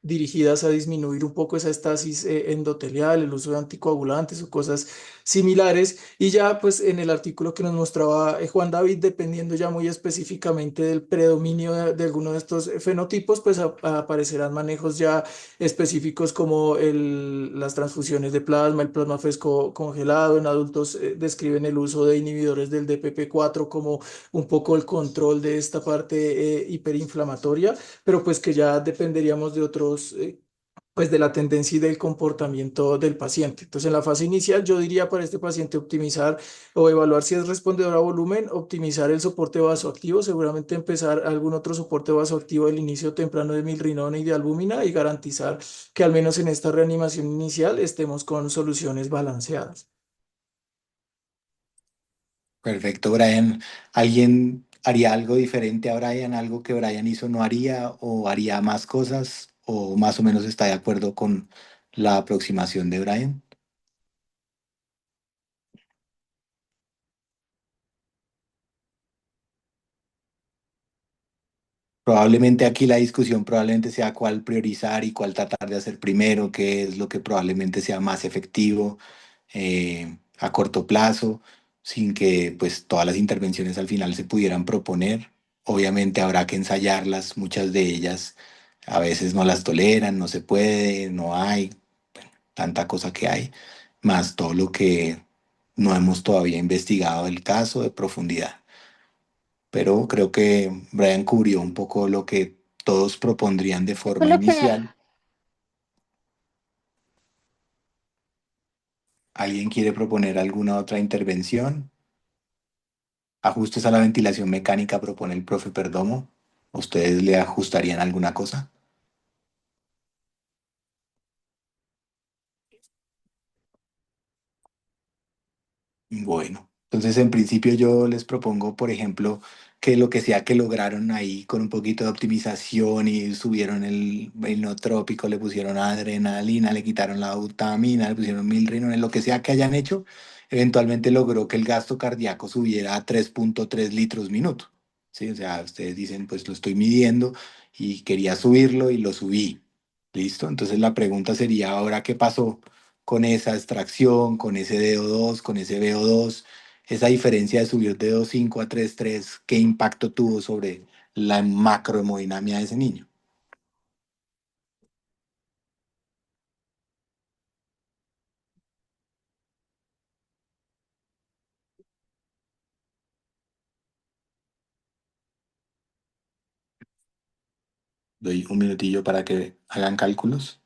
dirigidas a disminuir un poco esa estasis endotelial, el uso de anticoagulantes o cosas similares. Y ya pues en el artículo que nos mostraba Juan David, dependiendo ya muy específicamente del predominio de alguno de estos fenotipos, pues aparecerán manejos ya específicos como las transfusiones de plasma, el plasma fresco congelado. En adultos describen el uso de inhibidores del DPP4 como un poco el control de esta parte hiperinflamatoria, pero pues que ya dependeríamos de otros pues de la tendencia y del comportamiento del paciente. Entonces, en la fase inicial, yo diría para este paciente optimizar o evaluar si es respondedor a volumen, optimizar el soporte vasoactivo, seguramente empezar algún otro soporte vasoactivo al inicio temprano de milrinona y de albúmina y garantizar que al menos en esta reanimación inicial estemos con soluciones balanceadas. Perfecto, Brian. ¿Alguien haría algo diferente a Brian? ¿Algo que Brian hizo no haría o haría más cosas? ¿O más o menos está de acuerdo con la aproximación de Brian? Probablemente aquí la discusión probablemente sea cuál priorizar y cuál tratar de hacer primero, qué es lo que probablemente sea más efectivo a corto plazo, sin que pues todas las intervenciones al final se pudieran proponer. Obviamente habrá que ensayarlas, muchas de ellas a veces no las toleran, no se puede, no hay tanta cosa que hay, más todo lo que no hemos todavía investigado el caso de profundidad. Pero creo que Brian cubrió un poco lo que todos propondrían de forma Solo que inicial. ¿Alguien quiere proponer alguna otra intervención? Ajustes a la ventilación mecánica propone el profe Perdomo. ¿Ustedes le ajustarían alguna cosa? Bueno, entonces en principio yo les propongo, por ejemplo, que lo que sea que lograron ahí con un poquito de optimización y subieron el nootrópico, le pusieron adrenalina, le quitaron la butamina, le pusieron milrinone, lo que sea que hayan hecho, eventualmente logró que el gasto cardíaco subiera a 3.3 litros minuto. ¿Sí? O sea, ustedes dicen, pues lo estoy midiendo y quería subirlo y lo subí. ¿Listo? Entonces la pregunta sería, ¿ahora qué pasó con esa extracción, con ese DO2, con ese VO2, esa diferencia de subir de 2.5 a 3.3, qué impacto tuvo sobre la macrohemodinamia de ese niño? Doy un minutillo para que hagan cálculos.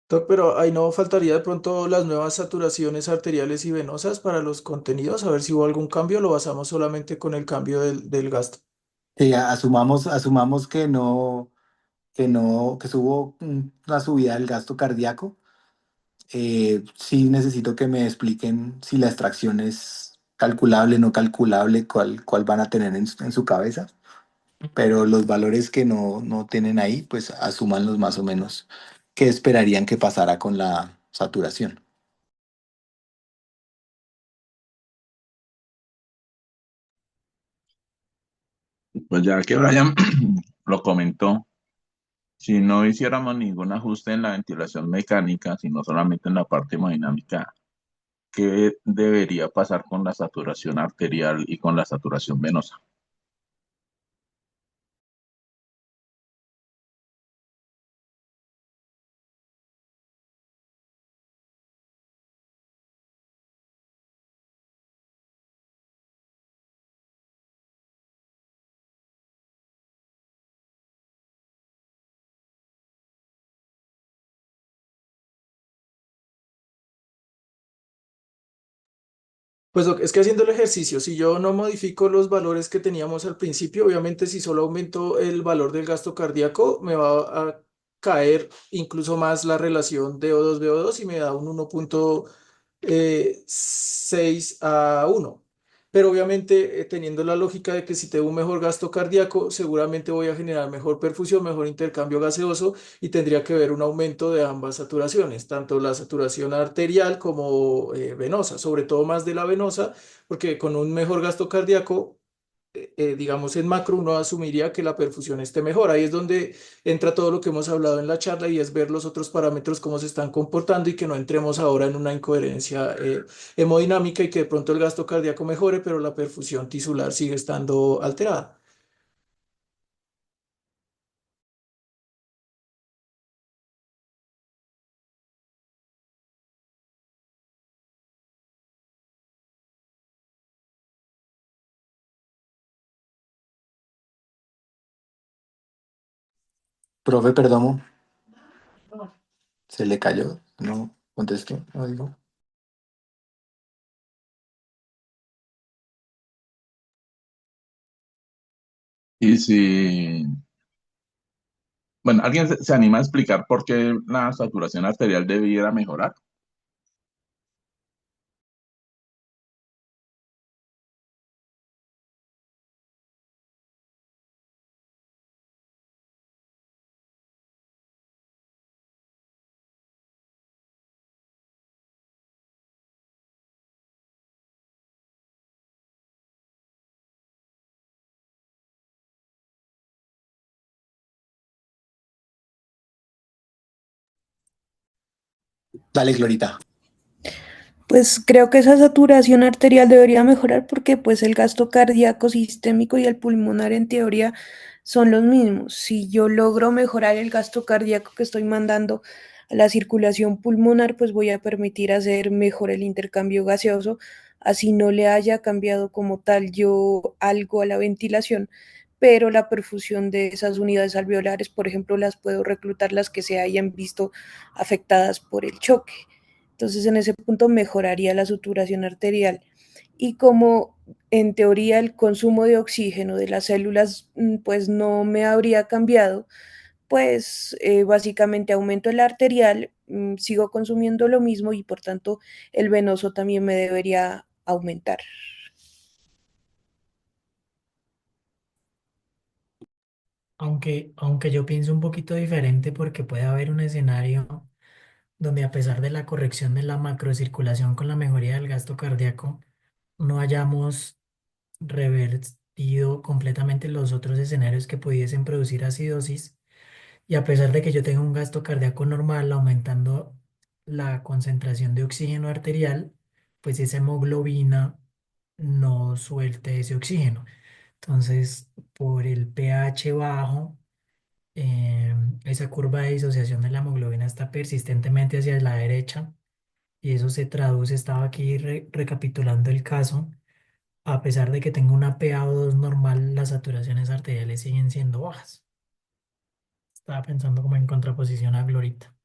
Doc, pero ahí no faltaría de pronto las nuevas saturaciones arteriales y venosas para los contenidos, a ver si hubo algún cambio, o lo basamos solamente con el cambio del gasto. Asumamos que hubo una subida del gasto cardíaco. Sí necesito que me expliquen si la extracción es calculable, no calculable, cuál van a tener en su cabeza. Pero los valores que no tienen ahí, pues asúmanlos más o menos. ¿Qué esperarían que pasara con la saturación? Pues ya que Brian lo comentó, si no hiciéramos ningún ajuste en la ventilación mecánica, sino solamente en la parte hemodinámica, ¿qué debería pasar con la saturación arterial y con la saturación venosa? Pues es que haciendo el ejercicio, si yo no modifico los valores que teníamos al principio, obviamente si solo aumento el valor del gasto cardíaco, me va a caer incluso más la relación DO2-VO2 y me da un 1,6 a 1. Pero obviamente teniendo la lógica de que si tengo un mejor gasto cardíaco, seguramente voy a generar mejor perfusión, mejor intercambio gaseoso y tendría que ver un aumento de ambas saturaciones, tanto la saturación arterial como venosa, sobre todo más de la venosa, porque con un mejor gasto cardíaco, digamos en macro, uno asumiría que la perfusión esté mejor. Ahí es donde entra todo lo que hemos hablado en la charla y es ver los otros parámetros cómo se están comportando y que no entremos ahora en una incoherencia hemodinámica y que de pronto el gasto cardíaco mejore, pero la perfusión tisular sigue estando alterada. Profe, perdón, se le cayó, no contestó, no digo. Y si, bueno, ¿alguien se anima a explicar por qué la saturación arterial debiera mejorar? Dale, Glorita. Pues creo que esa saturación arterial debería mejorar porque pues el gasto cardíaco sistémico y el pulmonar en teoría son los mismos. Si yo logro mejorar el gasto cardíaco que estoy mandando a la circulación pulmonar, pues voy a permitir hacer mejor el intercambio gaseoso, así no le haya cambiado como tal yo algo a la ventilación, pero la perfusión de esas unidades alveolares, por ejemplo, las puedo reclutar las que se hayan visto afectadas por el choque. Entonces, en ese punto mejoraría la saturación arterial. Y como en teoría el consumo de oxígeno de las células pues no me habría cambiado, pues básicamente aumento el arterial, sigo consumiendo lo mismo y por tanto el venoso también me debería aumentar. Aunque yo pienso un poquito diferente porque puede haber un escenario donde a pesar de la corrección de la macrocirculación con la mejoría del gasto cardíaco, no hayamos revertido completamente los otros escenarios que pudiesen producir acidosis y a pesar de que yo tenga un gasto cardíaco normal aumentando la concentración de oxígeno arterial, pues esa hemoglobina no suelte ese oxígeno. Entonces, por el pH bajo, esa curva de disociación de la hemoglobina está persistentemente hacia la derecha y eso se traduce, estaba aquí recapitulando el caso, a pesar de que tengo una PaO2 normal, las saturaciones arteriales siguen siendo bajas. Estaba pensando como en contraposición a Glorita.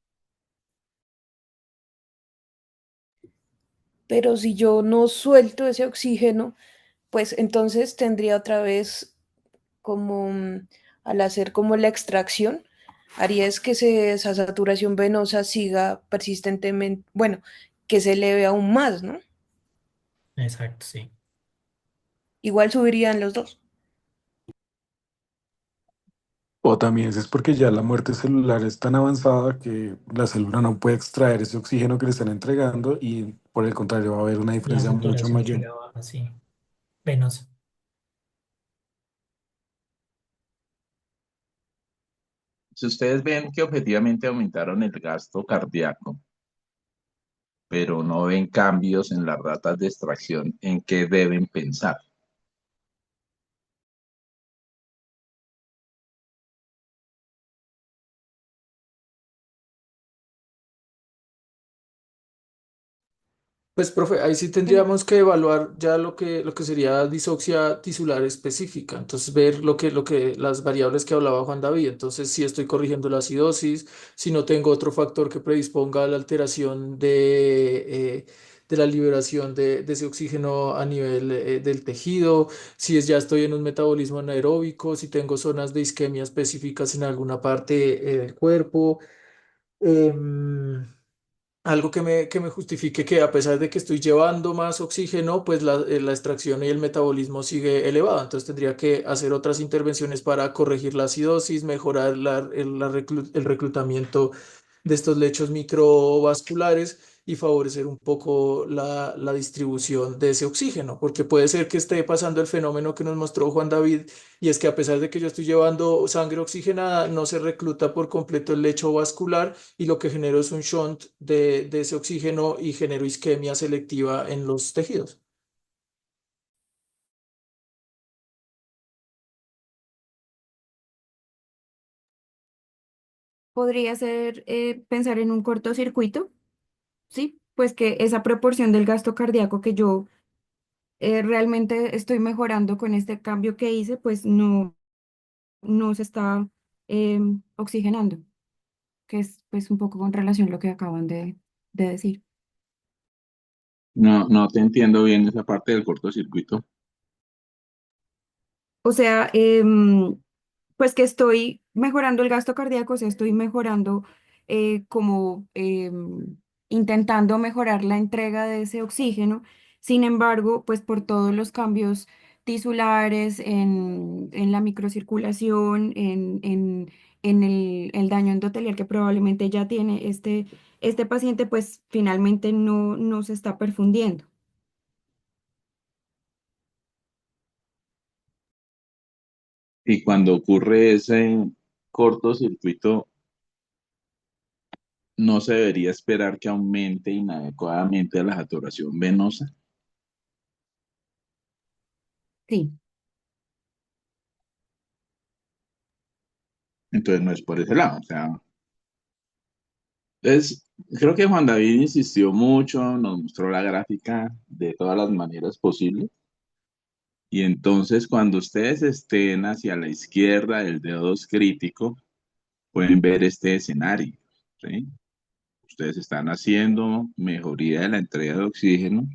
Pero si yo no suelto ese oxígeno, pues entonces tendría otra vez como al hacer como la extracción, haría es que esa saturación venosa siga persistentemente, bueno, que se eleve aún más, ¿no? Exacto, sí. Igual subirían los dos. O también es porque ya la muerte celular es tan avanzada que la célula no puede extraer ese oxígeno que le están entregando y por el contrario va a haber una La diferencia mucho saturación mayor. sigue baja, sí. Venosa. Si ustedes ven que objetivamente aumentaron el gasto cardíaco, pero no ven cambios en las ratas de extracción, ¿en qué deben pensar? Pues, profe, ahí sí tendríamos que evaluar ya lo que sería disoxia tisular específica. Entonces, ver las variables que hablaba Juan David. Entonces, si estoy corrigiendo la acidosis, si no tengo otro factor que predisponga a la alteración de la liberación de ese oxígeno a nivel del tejido, si es, ya estoy en un metabolismo anaeróbico, si tengo zonas de isquemia específicas en alguna parte del cuerpo. Em, Algo que me justifique que a pesar de que estoy llevando más oxígeno, pues la extracción y el metabolismo sigue elevado. Entonces tendría que hacer otras intervenciones para corregir la acidosis, mejorar el reclutamiento de estos lechos microvasculares y favorecer un poco la distribución de ese oxígeno, porque puede ser que esté pasando el fenómeno que nos mostró Juan David, y es que a pesar de que yo estoy llevando sangre oxigenada, no se recluta por completo el lecho vascular y lo que genero es un shunt de ese oxígeno y genero isquemia selectiva en los tejidos. Podría ser pensar en un cortocircuito, ¿sí? Pues que esa proporción del gasto cardíaco que yo realmente estoy mejorando con este cambio que hice, pues no se está oxigenando, que es pues un poco con relación a lo que acaban de decir. No, no te entiendo bien esa parte del cortocircuito. O sea, pues que estoy mejorando el gasto cardíaco, o sea, estoy mejorando como intentando mejorar la entrega de ese oxígeno. Sin embargo, pues por todos los cambios tisulares en la microcirculación, en el daño endotelial que probablemente ya tiene este paciente, pues finalmente no se está perfundiendo. Y cuando ocurre ese cortocircuito, no se debería esperar que aumente inadecuadamente la saturación venosa. Sí. Entonces no es por ese lado. O sea, creo que Juan David insistió mucho, nos mostró la gráfica de todas las maneras posibles. Y entonces cuando ustedes estén hacia la izquierda del dedo 2 crítico, pueden ver este escenario, ¿sí? Ustedes están haciendo mejoría de la entrega de oxígeno,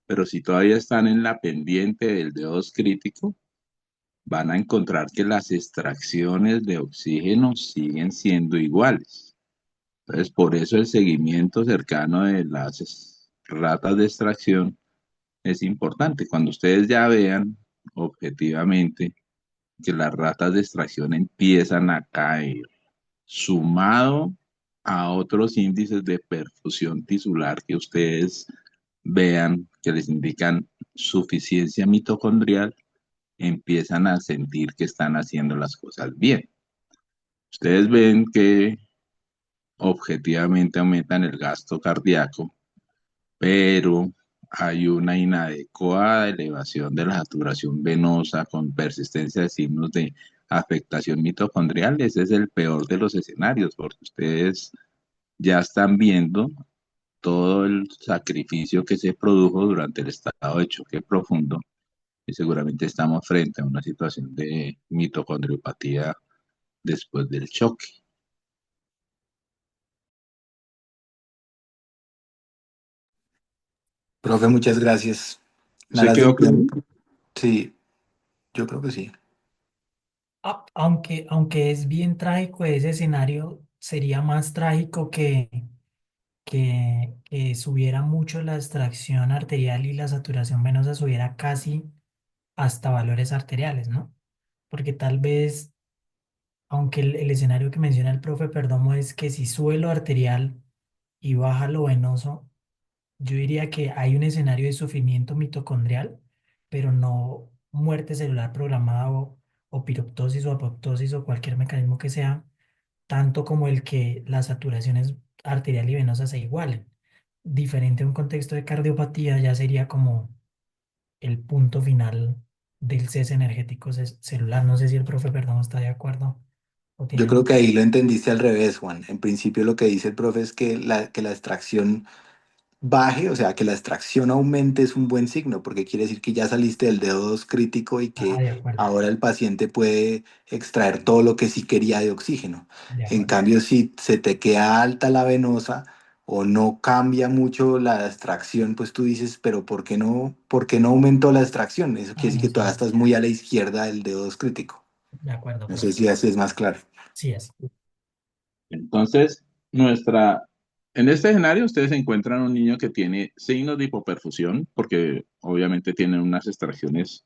pero si todavía están en la pendiente del dedo 2 crítico, van a encontrar que las extracciones de oxígeno siguen siendo iguales. Entonces, por eso el seguimiento cercano de las ratas de extracción es importante. Cuando ustedes ya vean objetivamente que las ratas de extracción empiezan a caer, sumado a otros índices de perfusión tisular que ustedes vean que les indican suficiencia mitocondrial, empiezan a sentir que están haciendo las cosas bien. Ustedes ven que objetivamente aumentan el gasto cardíaco, pero hay una inadecuada elevación de la saturación venosa con persistencia de signos de afectación mitocondrial. Ese es el peor de los escenarios, porque ustedes ya están viendo todo el sacrificio que se produjo durante el estado de choque profundo y seguramente estamos frente a una situación de mitocondriopatía después del choque. Profe, muchas gracias. Me ¿Se harás quedó claro? Sí, yo creo que sí. Aunque es bien trágico ese escenario, sería más trágico que subiera mucho la extracción arterial y la saturación venosa subiera casi hasta valores arteriales, ¿no? Porque tal vez, aunque el escenario que menciona el profe Perdomo es que si sube lo arterial y baja lo venoso, yo diría que hay un escenario de sufrimiento mitocondrial, pero no muerte celular programada o piroptosis o apoptosis o cualquier mecanismo que sea, tanto como el que las saturaciones arterial y venosa se igualen. Diferente a un contexto de cardiopatía, ya sería como el punto final del cese energético celular. No sé si el profe, perdón, está de acuerdo o tiene Yo creo algún... que ahí lo entendiste al revés, Juan. En principio lo que dice el profe es que la extracción baje, o sea, que la extracción aumente es un buen signo, porque quiere decir que ya saliste del dedo 2 crítico y Ah, que de acuerdo, ahora el paciente puede extraer todo lo que sí quería de oxígeno. de En acuerdo. cambio, si se te queda alta la venosa o no cambia mucho la extracción, pues tú dices, pero por qué no aumentó la extracción? Eso quiere Ah, decir no, que todavía sí, estás muy a la izquierda del dedo 2 crítico. de acuerdo, No sé profe. si así es más claro. Sí es. Entonces, en este escenario ustedes encuentran un niño que tiene signos de hipoperfusión, porque obviamente tienen unas extracciones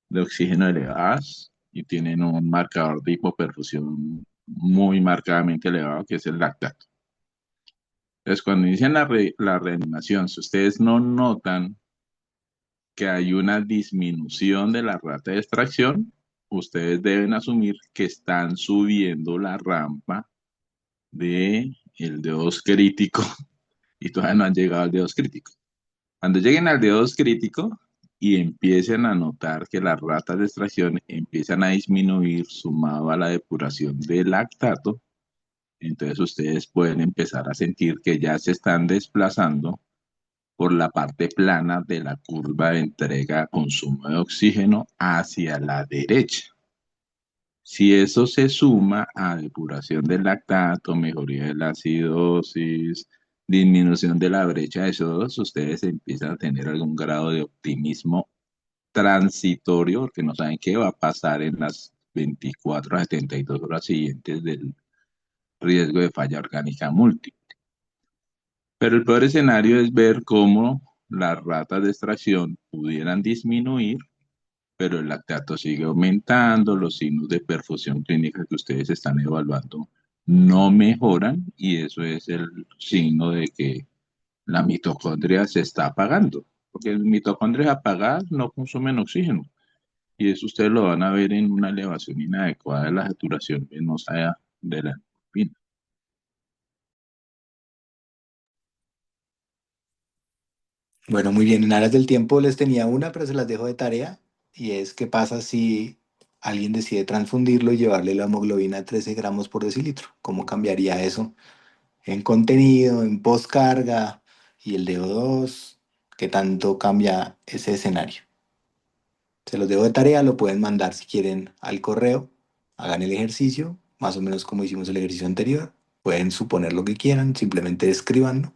de oxígeno elevadas y tienen un marcador de hipoperfusión muy marcadamente elevado, que es el lactato. Entonces, cuando inician la reanimación, si ustedes no notan que hay una disminución de la rata de extracción, ustedes deben asumir que están subiendo la rampa de el D2 crítico y todavía no han llegado al D2 crítico. Cuando lleguen al D2 crítico y empiecen a notar que las ratas de extracción empiezan a disminuir sumado a la depuración del lactato, entonces ustedes pueden empezar a sentir que ya se están desplazando por la parte plana de la curva de entrega-consumo de oxígeno hacia la derecha. Si eso se suma a depuración del lactato, mejoría de la acidosis, disminución de la brecha de CO2, ustedes empiezan a tener algún grado de optimismo transitorio, porque no saben qué va a pasar en las 24 a 72 horas siguientes del riesgo de falla orgánica múltiple. Pero el peor escenario es ver cómo las ratas de extracción pudieran disminuir, pero el lactato sigue aumentando, los signos de perfusión clínica que ustedes están evaluando no mejoran y eso es el signo de que la mitocondria se está apagando, porque las mitocondrias apagadas no consumen oxígeno y eso ustedes lo van a ver en una elevación inadecuada de la saturación venosa de la endorfina. Bueno, muy bien, en aras del tiempo les tenía una, pero se las dejo de tarea, y es qué pasa si alguien decide transfundirlo y llevarle la hemoglobina a 13 gramos por decilitro. ¿Cómo cambiaría eso en contenido, en postcarga y el DO2? ¿Qué tanto cambia ese escenario? Se los dejo de tarea, lo pueden mandar si quieren al correo, hagan el ejercicio, más o menos como hicimos el ejercicio anterior, pueden suponer lo que quieran, simplemente escribanlo.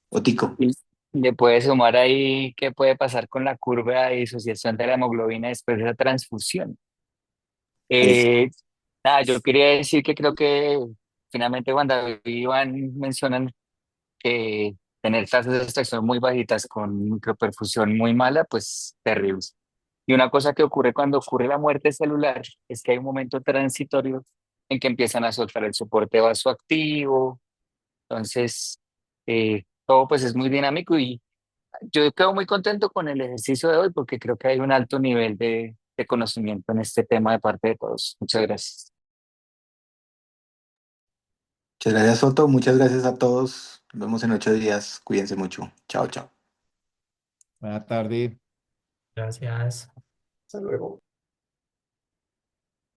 Otico. Y le puede sumar ahí qué puede pasar con la curva de disociación de la hemoglobina después de la transfusión. Uf, Eh, Nada, yo quería decir que creo que finalmente cuando David y Iván mencionan que tener tasas de extracción muy bajitas con microperfusión muy mala, pues terrible. Y una cosa que ocurre cuando ocurre la muerte celular es que hay un momento transitorio en que empiezan a soltar el soporte vasoactivo. Entonces, todo pues es muy dinámico y yo quedo muy contento con el ejercicio de hoy porque creo que hay un alto nivel de conocimiento en este tema de parte de todos. Muchas gracias. muchas gracias, Soto. Muchas gracias a todos. Nos vemos en 8 días. Cuídense mucho. Chao, chao. Buena tarde. Gracias. Hasta luego.